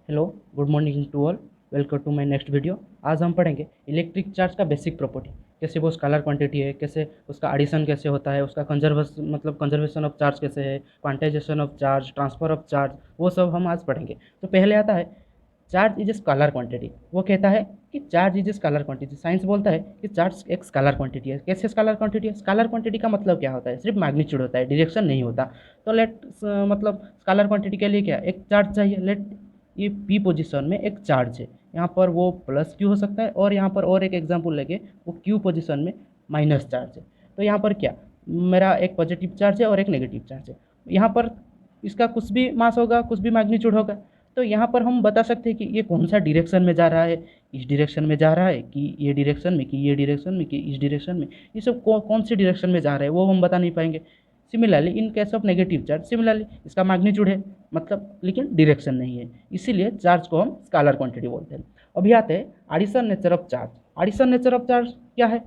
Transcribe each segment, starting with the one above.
Hello, good morning to all. Welcome to my next video. आज हम पढ़ेंगे electric charge का बेसिक प्रॉपर्टी, कैसे वो स्केलर क्वांटिटी है, कैसे उसका एडिशन कैसे होता है, उसका कंजर्वेशन ऑफ चार्ज कैसे है, quantization of charge, transfer of charge, वो सब हम आज पढ़ेंगे। तो पहले आता है charge is a scalar quantity. वो कहता है कि charge is a scalar quantity. Science बोलता है कि चार्ज एक स्केलर क्वांटिटी है। कैसे स्केलर क्वांटिटी है? स्केलर क्वांटिटी का मतलब क्या होता है? सिर्फ मैग्नीट्यूड होता है, डायरेक्शन नहीं होता। तो मतलब स्केलर क्वांटिटी के लिए क्या, एक चार्ज चाहिए। लेट ये पी पोजीशन में एक चार्ज है, यहाँ पर वो प्लस क्यू हो सकता है, और यहाँ पर और एक एग्जांपल लेके वो क्यू पोजीशन में माइनस चार्ज है। तो यहाँ पर क्या, मेरा एक पॉजिटिव चार्ज है और एक नेगेटिव चार्ज है। यहाँ पर इसका कुछ भी मास होगा, कुछ भी मैग्नीट्यूड होगा। तो यहाँ पर हम बता सकते हैं कि ये कौन सा डायरेक्शन में जा रहा है, इस डायरेक्शन में जा रहा है कि ये डायरेक्शन में, कि ये डायरेक्शन में, कि इस डायरेक्शन में। ये सब कौन सी डायरेक्शन में जा रहा है वो हम बता नहीं पाएंगे। Similarly in case of negative charge, similarly इसका मैग्नीट्यूड है मतलब, लेकिन डायरेक्शन नहीं है, इसीलिए चार्ज को हम स्केलर क्वांटिटी बोलते हैं। अभी आते हैं addition nature of charge. Addition nature of charge क्या है?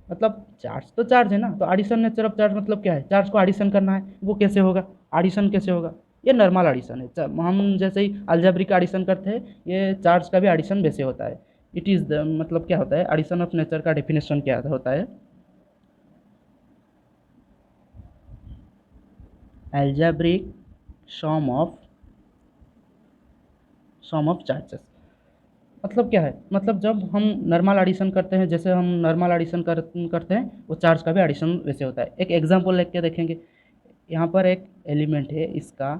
मतलब चार्ज तो चार्ज है ना, तो एडिशन नेचर ऑफ चार्ज मतलब क्या है? चार्ज को एडिशन करना है, वो कैसे होगा? एडिशन कैसे होगा? ये नॉर्मल एडिशन है। हम जैसे ही अलजेब्रिक एडिशन करते हैं, ये चार्ज का भी एडिशन वैसे होता है। इट इज़ द मतलब क्या होता है, एडिशन ऑफ नेचर का डेफिनेशन क्या होता है? algebraic sum of charges. मतलब क्या है? मतलब जब हम नॉर्मल एडिशन करते हैं, जैसे हम नॉर्मल एडिशन करते हैं, वो चार्ज का भी एडिशन वैसे होता है। एक एग्जांपल लेके के देखेंगे। यहाँ पर एक एलिमेंट है, इसका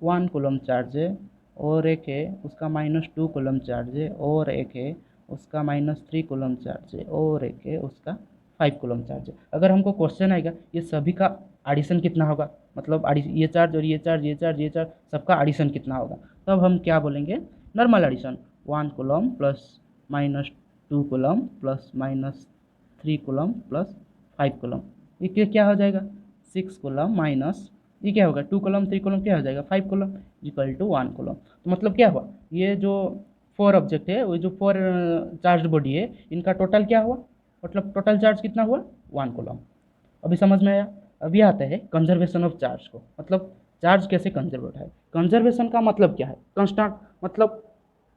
1 कूलम चार्ज है, और एक है उसका -2 कूलम चार्ज है, और एक है उसका -3 कूलम चार्ज है, और एक है उसका 5 कूलम चार्ज है। अगर हमको क्वेश्चन आएगा ये सभी का एडिशन कितना होगा, मतलब ये चार्ज और ये चार्ज, ये चार्ज, ये चार्ज, सबका एडिशन कितना होगा, तब हम क्या बोलेंगे? Normal addition. 1 coulomb plus -2 coulomb plus -3 coulomb plus 5 coulomb, ये क्या हो जाएगा? 6 कूलम माइनस, ये क्या होगा? 2 कूलम 3 कूलम, क्या हो जाएगा? 5 कूलम इक्वल टू 1 कूलम। तो मतलब क्या हुआ, ये जो 4 ऑब्जेक्ट है, वो जो 4 चार्ज बॉडी है, इनका टोटल क्या हुआ? मतलब टोटल चार्ज कितना हुआ? 1 कूलम। अभी समझ में आया? अभी आता है कंजर्वेशन ऑफ चार्ज को। मतलब चार्ज कैसे कंजर्व होता है? कंजर्वेशन का मतलब क्या है? कंस्टेंट, मतलब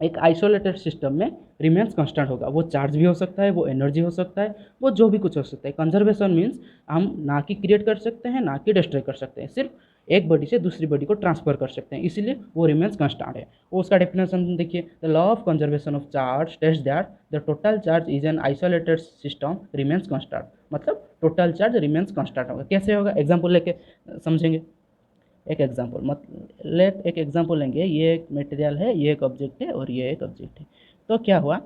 एक आइसोलेटेड सिस्टम में रिमेन्स कांस्टेंट होगा। वो चार्ज भी हो सकता है, वो एनर्जी हो सकता है, वो जो भी कुछ हो सकता है। कंजर्वेशन मीन्स हम ना कि क्रिएट कर सकते हैं, ना कि डिस्ट्रॉय कर सकते हैं, सिर्फ एक बॉडी से दूसरी बॉडी को ट्रांसफर कर सकते हैं, इसीलिए वो रिमेन्स कांस्टेंट है। वो उसका डेफिनेशन देखिए, the law of conservation of charge टेस्ट that the total charge is an isolated system remains constant. मतलब टोटल चार्ज रिमेन्स कांस्टेंट होगा। कैसे होगा? एग्जाम्पल लेके समझेंगे। एक एग्जांपल एक एग्जांपल लेंगे। ये एक मटेरियल है, ये एक ऑब्जेक्ट है, और ये एक ऑब्जेक्ट है। तो क्या हुआ,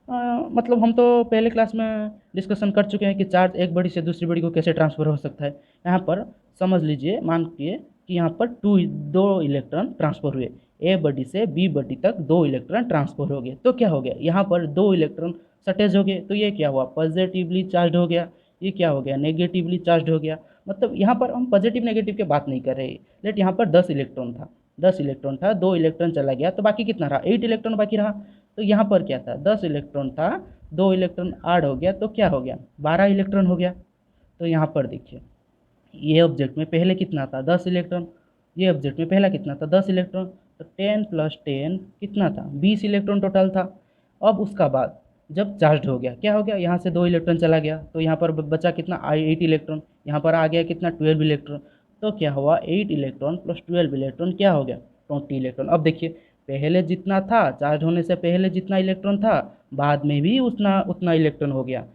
मतलब हम तो पहले क्लास में डिस्कशन कर चुके हैं कि चार्ज एक बॉडी से दूसरी बॉडी को कैसे ट्रांसफ़र हो सकता है। यहाँ पर समझ लीजिए, मानिए कि यहाँ पर दो इलेक्ट्रॉन ट्रांसफ़र हुए। ए बॉडी से बी बॉडी तक 2 इलेक्ट्रॉन ट्रांसफ़र हो गए। तो क्या हो गया, यहाँ पर 2 इलेक्ट्रॉन सटेज हो गए। तो ये क्या हुआ, पॉजिटिवली चार्ज हो गया। ये क्या हो गया, नेगेटिवली चार्ज हो गया। मतलब यहाँ पर हम पॉजिटिव नेगेटिव की बात नहीं कर रहे। लेट यहाँ पर 10 इलेक्ट्रॉन था, 2 इलेक्ट्रॉन चला गया, तो बाकी कितना रहा? 8 इलेक्ट्रॉन बाकी रहा। तो यहाँ पर क्या था, 10 इलेक्ट्रॉन था, 2 इलेक्ट्रॉन ऐड हो गया, तो क्या हो गया? 12 इलेक्ट्रॉन हो गया। तो यहाँ पर देखिए, ये ऑब्जेक्ट में पहले कितना था? 10 इलेक्ट्रॉन। ये ऑब्जेक्ट में पहला कितना था? 10 इलेक्ट्रॉन। तो 10 + 10 कितना था? 20 इलेक्ट्रॉन टोटल था। अब उसका बाद जब चार्ज हो गया, क्या हो गया? यहाँ से 2 इलेक्ट्रॉन चला गया, तो यहाँ पर बचा कितना? 8 इलेक्ट्रॉन। यहाँ पर आ गया कितना? 12 इलेक्ट्रॉन। तो क्या हुआ, 8 इलेक्ट्रॉन प्लस 12 इलेक्ट्रॉन क्या हो गया? 20 इलेक्ट्रॉन। अब देखिए, पहले जितना था, चार्ज होने से पहले जितना इलेक्ट्रॉन था, बाद में भी उतना उतना इलेक्ट्रॉन हो गया।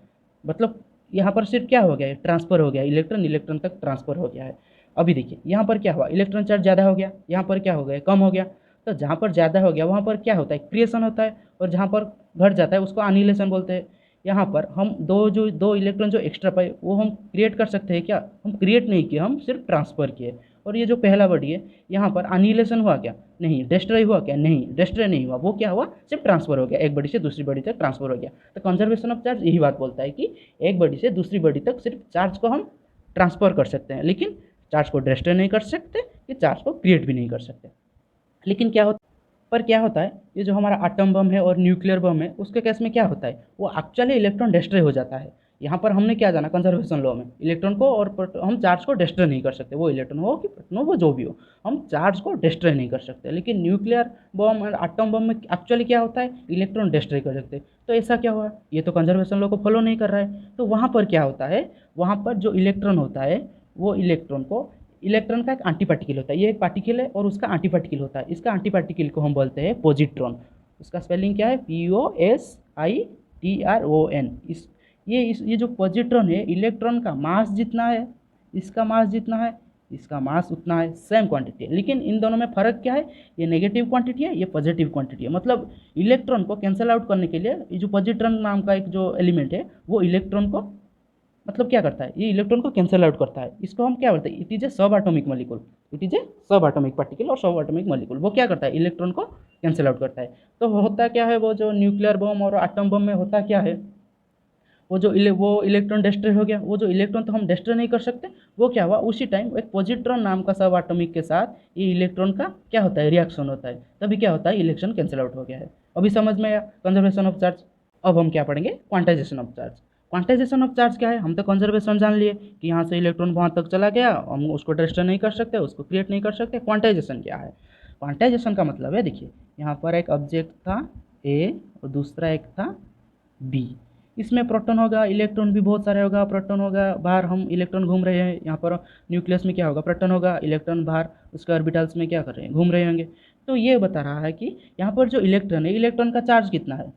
मतलब यहाँ पर सिर्फ क्या हो गया है? ट्रांसफ़र हो गया, इलेक्ट्रॉन इलेक्ट्रॉन तक ट्रांसफ़र हो गया है। अभी देखिए, यहाँ पर क्या हुआ? इलेक्ट्रॉन चार्ज ज़्यादा हो गया, यहाँ पर क्या हो गया? कम हो गया। तो जहाँ पर ज़्यादा हो गया वहाँ पर क्या होता है? क्रिएशन होता है, और जहाँ पर घट जाता है उसको एनिहिलेशन बोलते हैं। यहाँ पर हम दो इलेक्ट्रॉन जो एक्स्ट्रा पाए, वो हम क्रिएट कर सकते हैं क्या? हम क्रिएट नहीं किए, हम सिर्फ ट्रांसफ़र किए। और ये जो पहला बॉडी है, यहाँ पर एनिहिलेशन हुआ क्या? नहीं। डिस्ट्रॉय हुआ क्या? नहीं, डिस्ट्रॉय नहीं हुआ। वो क्या हुआ? सिर्फ ट्रांसफ़र हो गया, एक बॉडी से दूसरी बॉडी तक ट्रांसफ़र हो गया। तो कंजर्वेशन ऑफ चार्ज यही बात बोलता है कि एक बॉडी से दूसरी बॉडी तक सिर्फ चार्ज को हम ट्रांसफ़र कर सकते हैं, लेकिन चार्ज को डिस्ट्रॉय नहीं कर सकते, कि चार्ज को क्रिएट भी नहीं कर सकते। लेकिन क्या होता है, ये जो हमारा एटम बम है और न्यूक्लियर बम है, उसके केस में क्या होता है? वो एक्चुअली इलेक्ट्रॉन डिस्ट्रॉय हो जाता है। यहाँ पर हमने क्या जाना कंजर्वेशन लॉ में, इलेक्ट्रॉन को और हम चार्ज को डिस्ट्रॉय नहीं कर सकते, वो इलेक्ट्रॉन हो कि प्रोटॉन हो, वो जो भी हो, हम चार्ज को डिस्ट्रॉय नहीं कर सकते। लेकिन न्यूक्लियर बम और एटम बम में एक्चुअली क्या होता है, इलेक्ट्रॉन डिस्ट्रॉय कर सकते। तो ऐसा क्या हुआ, ये तो कंजर्वेशन लॉ को फॉलो नहीं कर रहा है। तो वहाँ पर क्या होता है, वहाँ पर जो इलेक्ट्रॉन होता है वो इलेक्ट्रॉन का एक एंटी पार्टिकल होता है, ये एक पार्टिकल है और उसका एंटी पार्टिकल होता है। इसका एंटी पार्टिकल को हम बोलते हैं पॉजिट्रॉन। उसका स्पेलिंग क्या है, POSITRON। ये जो पॉजिट्रॉन है, इलेक्ट्रॉन का मास जितना है, इसका मास जितना है, इसका मास उतना है, सेम क्वांटिटी है। लेकिन इन दोनों में फ़र्क क्या है, ये नेगेटिव क्वांटिटी है, ये पॉजिटिव क्वांटिटी है। मतलब इलेक्ट्रॉन को कैंसिल आउट करने के लिए ये जो पॉजिट्रॉन नाम का एक जो एलिमेंट है, वो इलेक्ट्रॉन को मतलब क्या करता है, ये इलेक्ट्रॉन को कैंसिल आउट करता है। इसको हम क्या बोलते हैं, इट इज ए सब atomic molecule. It is a सब एटॉमिक पार्टिकल और सब एटॉमिक मॉलिक्यूल। वो क्या करता है, इलेक्ट्रॉन को कैंसिल आउट करता है। तो होता क्या है, वो जो न्यूक्लियर बम और एटम बम में होता क्या है, वो इलेक्ट्रॉन डिस्ट्रॉय हो गया। वो जो इलेक्ट्रॉन तो हम डिस्ट्रॉय नहीं कर सकते, वो क्या हुआ, उसी टाइम एक पॉजिट्रॉन नाम का सब एटॉमिक के साथ ये इलेक्ट्रॉन का क्या होता है, रिएक्शन होता है। तभी क्या होता है, इलेक्ट्रॉन कैंसिल आउट हो गया है। अभी समझ में आया कंजर्वेशन ऑफ चार्ज। अब हम क्या पढ़ेंगे, quantization of charge. Quantization of charge क्या है, हम तो कंजर्वेशन जान लिए कि यहाँ से इलेक्ट्रॉन वहाँ तक चला गया, हम उसको डिस्ट्रॉय नहीं कर सकते, उसको क्रिएट नहीं कर सकते। क्वांटाइजेशन क्या है, क्वांटाइजेशन का मतलब है, देखिए यहाँ पर एक ऑब्जेक्ट था ए और दूसरा एक था बी। इसमें प्रोटॉन होगा, इलेक्ट्रॉन भी बहुत सारे होगा, प्रोटॉन होगा, बाहर हम इलेक्ट्रॉन घूम रहे हैं। यहाँ पर न्यूक्लियस में क्या होगा, प्रोटॉन होगा, इलेक्ट्रॉन बाहर उसके ऑर्बिटल्स में क्या कर रहे हैं, घूम रहे होंगे। तो ये बता रहा है कि यहाँ पर जो इलेक्ट्रॉन है, इलेक्ट्रॉन का चार्ज कितना है,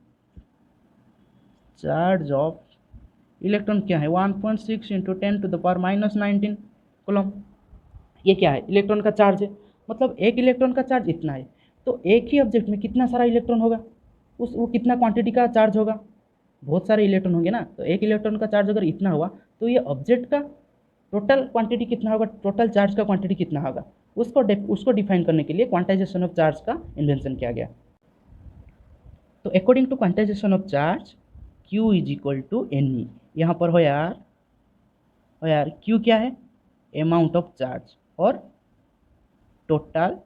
चार्ज ऑफ इलेक्ट्रॉन क्या है, 1.6 इंटू 10⁻⁻19 कूलम। ये क्या है, इलेक्ट्रॉन का चार्ज है। मतलब एक इलेक्ट्रॉन का चार्ज इतना है, तो एक ही ऑब्जेक्ट में कितना सारा इलेक्ट्रॉन होगा, वो कितना क्वांटिटी का चार्ज होगा, बहुत सारे इलेक्ट्रॉन होंगे ना। तो एक इलेक्ट्रॉन का चार्ज अगर इतना हुआ, तो ये ऑब्जेक्ट का टोटल क्वांटिटी कितना होगा, टोटल चार्ज का क्वांटिटी कितना होगा, उसको डिफाइन करने के लिए क्वांटाइजेशन ऑफ चार्ज का इन्वेंशन किया गया। तो according to quantization of charge, Q is equal to NE। यहाँ पर हो यार Q क्या है, अमाउंट ऑफ चार्ज और टोटल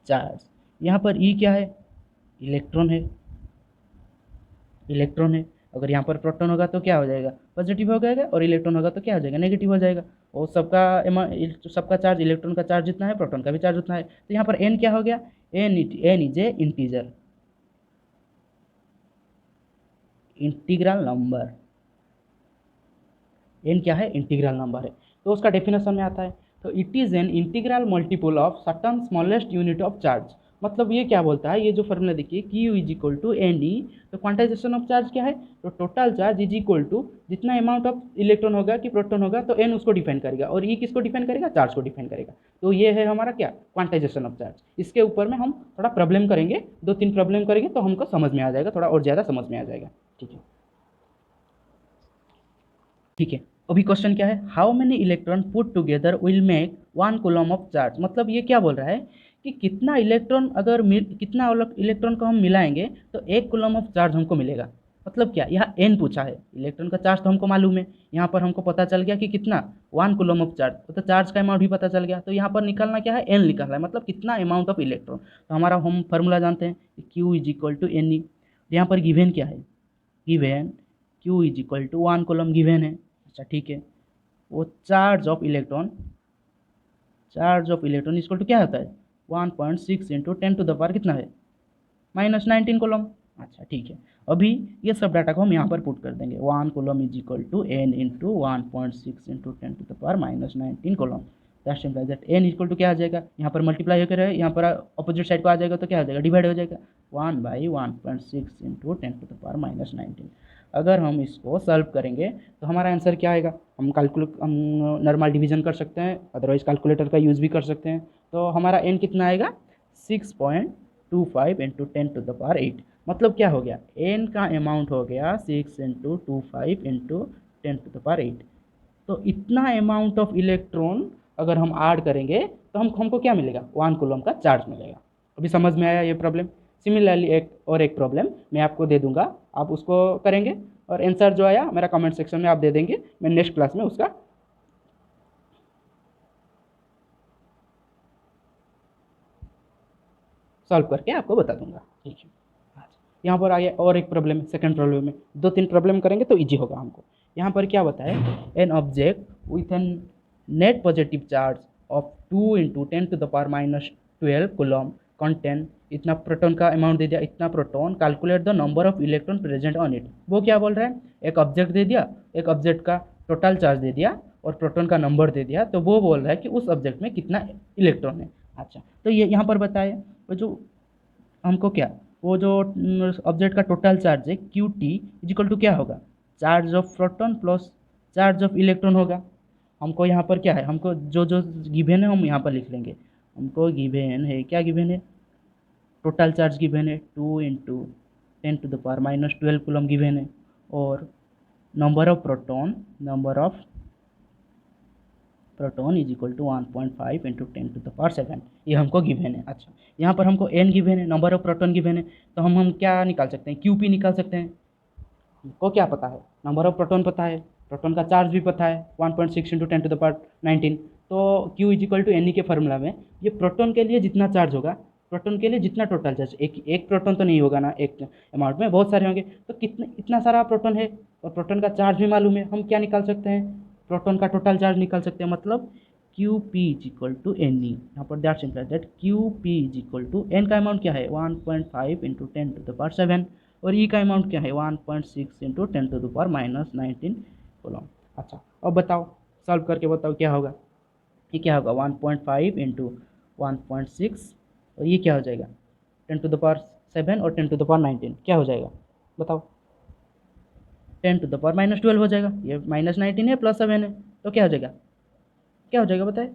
चार्ज। यहाँ पर E क्या है, इलेक्ट्रॉन है, इलेक्ट्रॉन है। अगर यहाँ पर प्रोटॉन होगा तो क्या हो जाएगा, पॉजिटिव हो जाएगा, और इलेक्ट्रॉन होगा तो क्या हो जाएगा, नेगेटिव हो जाएगा। और सबका चार्ज, इलेक्ट्रॉन का चार्ज जितना है, प्रोटॉन का भी चार्ज उतना है। तो यहाँ पर n क्या हो गया, n is a integer, integral number. n क्या है, इंटीग्रल नंबर है। तो उसका डेफिनेशन में आता है, तो it is an integral multiple of certain smallest unit of charge. मतलब ये क्या बोलता है, ये जो फॉर्मूला देखिए, Q is equal to NE। तो क्वांटाइजेशन ऑफ चार्ज क्या है, तो total charge is equal to जितना अमाउंट ऑफ इलेक्ट्रॉन होगा कि प्रोटॉन होगा, तो n उसको डिफाइन करेगा, और E किसको डिफाइन करेगा, चार्ज को डिफाइन करेगा। तो ये है हमारा क्या, क्वांटाइजेशन ऑफ चार्ज। इसके ऊपर में हम थोड़ा प्रॉब्लम करेंगे, 2-3 प्रॉब्लम करेंगे, तो हमको समझ में आ जाएगा, थोड़ा और ज़्यादा समझ में आ जाएगा। ठीक है, ठीक है। अभी क्वेश्चन क्या है, how many electron put together will make 1 coulomb of charge. मतलब ये क्या बोल रहा है कि कितना इलेक्ट्रॉन कितना इलेक्ट्रॉन को हम मिलाएंगे तो 1 कूलम ऑफ चार्ज हमको मिलेगा। मतलब क्या, यहाँ n पूछा है, इलेक्ट्रॉन का चार्ज तो हमको मालूम है, यहाँ पर हमको पता चल गया कि कितना 1 कूलम ऑफ चार्ज, तो चार्ज का अमाउंट भी पता चल गया। तो यहाँ पर निकालना क्या है, n निकालना है, मतलब कितना अमाउंट ऑफ इलेक्ट्रॉन। तो हमारा हम फार्मूला जानते हैं, Q is equal to NE। यहाँ पर गिवेन क्या है, given Q is equal to 1 coulomb given है। अच्छा ठीक है, वो charge of electron equal to क्या होता है, 1.6 इंटू 10⁻, कितना है, -19 कूलम। अच्छा ठीक है, अभी ये सब डाटा को हम यहाँ पर पुट कर देंगे, 1 coulomb is equal to n into 1.6 into 10⁻⁻19 coulomb. That simple that n equal to क्या आ जाएगा, यहाँ पर मल्टीप्लाई होकर है, यहाँ पर अपोजिट साइड को आ जाएगा, तो क्या हो जाएगा, डिवाइड हो जाएगा, 1/1.6 इंटू 10⁻⁻19। अगर हम इसको सॉल्व करेंगे तो हमारा आंसर क्या आएगा, हम नॉर्मल डिवीजन कर सकते हैं, अदरवाइज कैलकुलेटर का यूज़ भी कर सकते हैं। तो हमारा n कितना आएगा, 6.25 इंटू 10⁸। मतलब क्या हो गया, n का अमाउंट हो गया 6 इंटू 25 इंटू 10⁸। तो इतना अमाउंट ऑफ इलेक्ट्रॉन अगर हम ऐड करेंगे तो हमको क्या मिलेगा, 1 कूलम का चार्ज मिलेगा। अभी समझ में आया ये प्रॉब्लम। सिमिलरली एक प्रॉब्लम मैं आपको दे दूंगा, आप उसको करेंगे, और आंसर जो आया मेरा कमेंट सेक्शन में आप दे देंगे, मैं नेक्स्ट क्लास में उसका सॉल्व करके आपको बता दूंगा। ठीक है। यहाँ पर आगे और एक प्रॉब्लम है, सेकंड प्रॉब्लम में 2-3 प्रॉब्लम करेंगे तो इजी होगा हमको। यहाँ पर क्या बताए, an object with an net positive charge of 2 × 10⁻12 coulomb contain इतना प्रोटॉन का अमाउंट दे दिया, इतना proton, calculate the number of electron present on it. वो क्या बोल रहा है, एक ऑब्जेक्ट दे दिया, एक ऑब्जेक्ट का टोटल चार्ज दे दिया और प्रोटॉन का नंबर दे दिया, तो वो बोल रहा है कि उस ऑब्जेक्ट में कितना इलेक्ट्रॉन है। अच्छा, तो ये यहाँ पर बताए वो जो हमको क्या, वो जो ऑब्जेक्ट का टोटल चार्ज है क्यू टी इजिकल टू क्या होगा, charge of proton plus charge of electron होगा। हमको यहाँ पर क्या है, हमको जो जो गिवन है हम यहाँ पर लिख लेंगे। हमको गिवन है, क्या गिवन है, टोटल चार्ज गिवन है 2 × 10⁻12 कूलम गिवन है, और number of proton is equal to 1.5 × 10⁻7 ये हमको गिवन है। अच्छा, यहाँ पर हमको एन गिवन है, नंबर ऑफ प्रोटॉन गिवन है, तो हम क्या निकाल सकते हैं, क्यू पी निकाल सकते हैं। हमको क्या पता है, नंबर ऑफ प्रोटॉन पता है, प्रोटॉन का चार्ज भी पता है 1.6 × 10⁻19, तो Q is equal to n के फार्मूला में ये प्रोटॉन के लिए जितना चार्ज होगा, प्रोटॉन के लिए जितना टोटल चार्ज, एक प्रोटॉन तो नहीं होगा ना, एक अमाउंट में बहुत सारे होंगे, तो कितने इतना सारा प्रोटॉन है और प्रोटॉन का चार्ज भी मालूम है, हम क्या निकाल सकते हैं, प्रोटॉन का टोटल चार्ज निकाल सकते हैं। मतलब Q P is equal to N E, यहाँ पर that simple that Q P is equal to N का अमाउंट क्या है 1.5 × 10⁻7 और ई का अमाउंट क्या है 1.6 × 10⁻19 कूलम। अच्छा, अब बताओ, सॉल्व करके बताओ क्या होगा, ये क्या होगा 1.5 × 1.6 और ये क्या हो जाएगा 10⁻7 और 10⁻19 क्या हो जाएगा बताओ, 10⁻−12 हो जाएगा, ये -19 है +7 है, तो क्या हो जाएगा, क्या हो जाएगा बताए,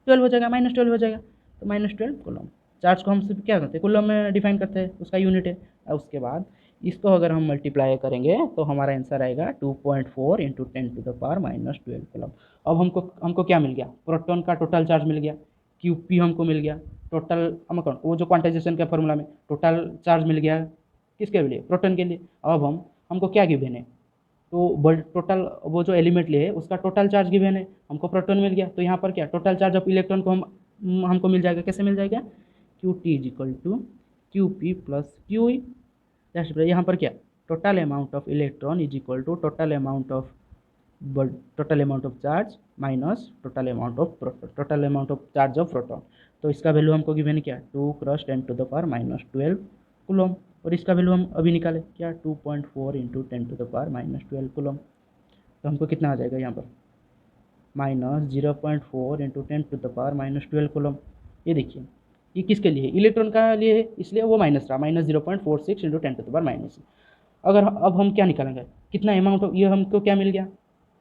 12 हो जाएगा, -12 हो जाएगा, तो -12 कूलम। चार्ज को हम सिर्फ क्या करते हैं, कूलम में डिफाइन करते हैं, उसका यूनिट है। और उसके बाद इसको अगर हम मल्टीप्लाई करेंगे तो हमारा आंसर आएगा 2.4 × 10⁻12 कूलम। अब हमको क्या मिल गया, प्रोटॉन का टोटल चार्ज मिल गया, क्यू पी हमको मिल गया, टोटल वो जो क्वांटाइजेशन के फॉर्मूला में टोटल चार्ज मिल गया किसके लिए, प्रोटॉन के लिए। अब हमको क्या गिवन है, तो टोटल वो जो एलिमेंट लिए है उसका टोटल चार्ज गिवन है, हमको प्रोटॉन मिल गया, तो यहाँ पर क्या टोटल चार्ज ऑफ इलेक्ट्रॉन को हमको मिल जाएगा, कैसे मिल जाएगा, Q T is equal to Q P plus Q E. यहाँ पर क्या total amount of electron is equal to total amount of charge minus total amount of charge of proton. तो इसका वैल्यू हमको गिवन क्या 2 × 10⁻12 कूलम, और इसका value हम अभी निकाले क्या 2.4 × 10⁻12 कूलम। तो हमको कितना आ जाएगा यहाँ पर -0.4 × 10⁻12 कूलम। ये देखिए ये किसके लिए है, इलेक्ट्रॉन का लिए है, इसलिए वो माइनस रहा, -0.46 × 10⁻। अगर अब हम क्या निकालेंगे, कितना अमाउंट, ये हमको क्या मिल गया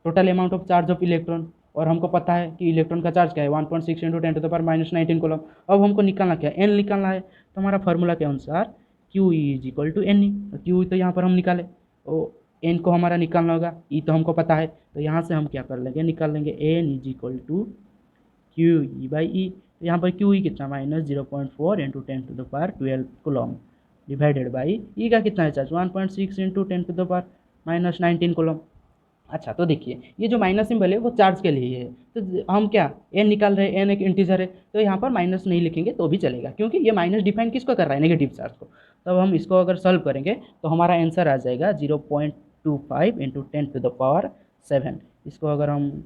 total amount of charge of electron, और हमको पता है कि इलेक्ट्रॉन का चार्ज क्या है 1.6 × 10⁻19 कूलम। अब हमको निकालना क्या, एन निकालना है, तो हमारा फार्मूला के अनुसार Q is equal to N E, Q तो यहाँ पर हम निकाले, तो एन को हमारा निकालना होगा, ई तो हमको पता है, तो यहाँ से हम क्या कर लेंगे, निकाल लेंगे n is equal to q e by e. तो यहाँ पर क्यू ई कितना -0.4 × 10⁻12 कूलम डिवाइडेड बाई ई का कितना है चार्ज 1.6 × 10⁻19 कूलम। अच्छा, तो देखिए ये जो माइनस सिंबल है वो चार्ज के लिए है, तो हम क्या एन निकाल रहे हैं, एन एक इंटीजर है, तो यहाँ पर माइनस नहीं लिखेंगे तो भी चलेगा, क्योंकि ये माइनस डिफाइन किसको कर रहा है, नेगेटिव चार्ज को। तब हम इसको अगर सॉल्व करेंगे तो हमारा आंसर आ जाएगा 0.25 × 10⁻7। इसको अगर हम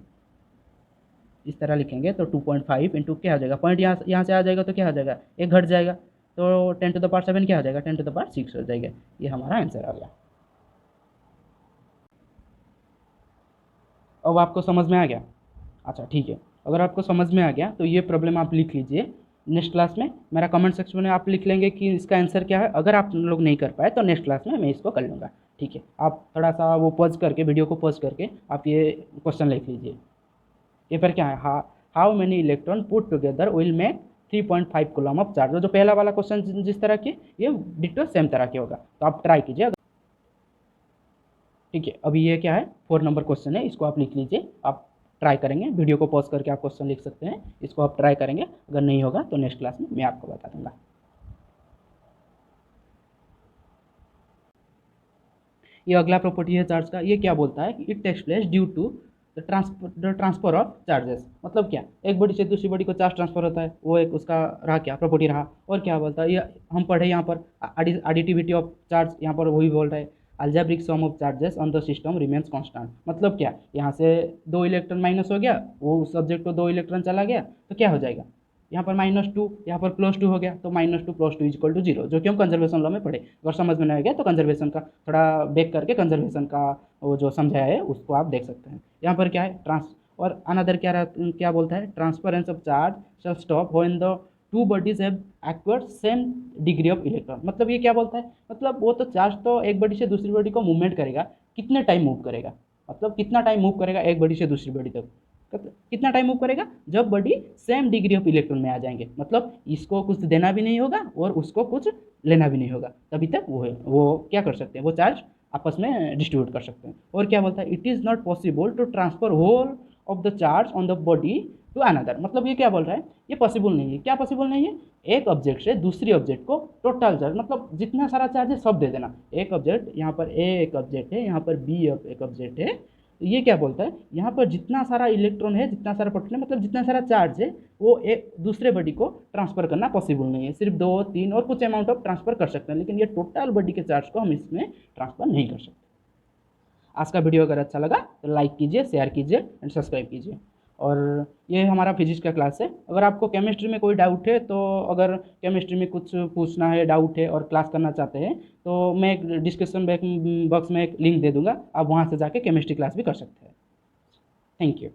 इस तरह लिखेंगे तो 2.5 इंटू क्या आ जाएगा, पॉइंट यहाँ से आ जाएगा तो क्या आ जाएगा, एक घट जाएगा, तो 10⁻7 क्या आ जाएगा 10⁻6 हो जाएगा। ये हमारा आंसर आ गया। अब आपको समझ में आ गया, अच्छा ठीक है, अगर आपको समझ में आ गया तो ये प्रॉब्लम आप लिख लीजिए, नेक्स्ट क्लास में मेरा कमेंट सेक्शन में आप लिख लेंगे कि इसका आंसर क्या है। अगर आप लोग नहीं कर पाए तो नेक्स्ट क्लास में मैं इसको कर लूँगा, ठीक है। आप थोड़ा सा वो पॉज करके, वीडियो को पॉज करके आप ये क्वेश्चन लिख लीजिए। ये पर क्या है, how many electron put together will make 3.5 coulomb of charge. जो पहला वाला क्वेश्चन जिस तरह के, ये डिटो सेम तरह के होगा, तो आप ट्राई कीजिए, ठीक है। अभी ये क्या है 4 नंबर क्वेश्चन है, इसको आप लिख लीजिए, आप ट्राई करेंगे, वीडियो को पॉज करके आप क्वेश्चन लिख सकते हैं, इसको आप ट्राई करेंगे, अगर नहीं होगा तो नेक्स्ट क्लास में मैं आपको बता दूंगा। ये अगला प्रॉपर्टी है चार्ज का, ये क्या बोलता है कि it takes place due to the transfer of charges, मतलब क्या, एक बॉडी से दूसरी बॉडी को चार्ज ट्रांसफर होता है, वो एक उसका रहा क्या प्रॉपर्टी रहा। और क्या बोलता है, ये हम पढ़े यहाँ पर एडिटिविटी ऑफ चार्ज, यहाँ पर वही बोल रहा है algebraic sum of charges on the system remains constant. मतलब क्या, यहाँ से 2 इलेक्ट्रॉन माइनस हो गया, वो उस सब्जेक्ट को 2 इलेक्ट्रॉन चला गया, तो क्या हो जाएगा, यहाँ पर -2, यहाँ पर +2 हो गया, तो -2 + 2 = 0, जो कि हम कंजर्वेशन लॉ में पढ़े। अगर समझ में नहीं आ गया तो कंजर्वेशन का थोड़ा बैक करके कंजर्वेशन का वो जो समझाया है उसको आप देख सकते हैं। यहाँ पर क्या है और अनदर क्या बोलता है, transference of charge shall stop when the two bodies have acquired same degree of electron. मतलब ये क्या बोलता है, मतलब वो तो चार्ज तो एक बॉडी से दूसरी बॉडी को मूवमेंट करेगा, कितने टाइम मूव करेगा, मतलब कितना टाइम मूव करेगा एक बॉडी से दूसरी बॉडी तक, कितना टाइम मूव करेगा, जब body same degree of electron में आ जाएंगे, मतलब इसको कुछ देना भी नहीं होगा और उसको कुछ लेना भी नहीं होगा, तभी तक वो क्या कर सकते हैं, वो चार्ज आपस में डिस्ट्रीब्यूट कर सकते हैं। और क्या बोलता है, it is not possible to transfer whole of the charge on the body to another. मतलब ये क्या बोल रहा है, ये पॉसिबल नहीं है। क्या पॉसिबल नहीं है, एक ऑब्जेक्ट से दूसरी ऑब्जेक्ट को टोटल चार्ज, मतलब जितना सारा चार्ज है सब दे देना। एक ऑब्जेक्ट, यहाँ पर ए एक ऑब्जेक्ट है, यहाँ पर बी एक ऑब्जेक्ट है, तो ये क्या बोलता है, यहाँ पर जितना सारा इलेक्ट्रॉन है, जितना सारा प्रोटॉन है, मतलब जितना सारा चार्ज है, वो एक दूसरे बॉडी को ट्रांसफर करना पॉसिबल नहीं है। सिर्फ 2, 3 और कुछ अमाउंट ऑफ ट्रांसफर कर सकते हैं, लेकिन ये टोटल बॉडी के चार्ज को हम इसमें ट्रांसफर नहीं कर सकते। आज का वीडियो अगर अच्छा लगा तो लाइक कीजिए, शेयर कीजिए एंड सब्सक्राइब कीजिए। और ये हमारा फिजिक्स का क्लास है। अगर आपको केमिस्ट्री में कोई डाउट है, तो अगर केमिस्ट्री में कुछ पूछना है, डाउट है और क्लास करना चाहते हैं, तो मैं एक डिस्क्रिप्शन बॉक्स में एक लिंक दे दूंगा, आप वहाँ से जाके केमिस्ट्री क्लास भी कर सकते हैं। Thank you.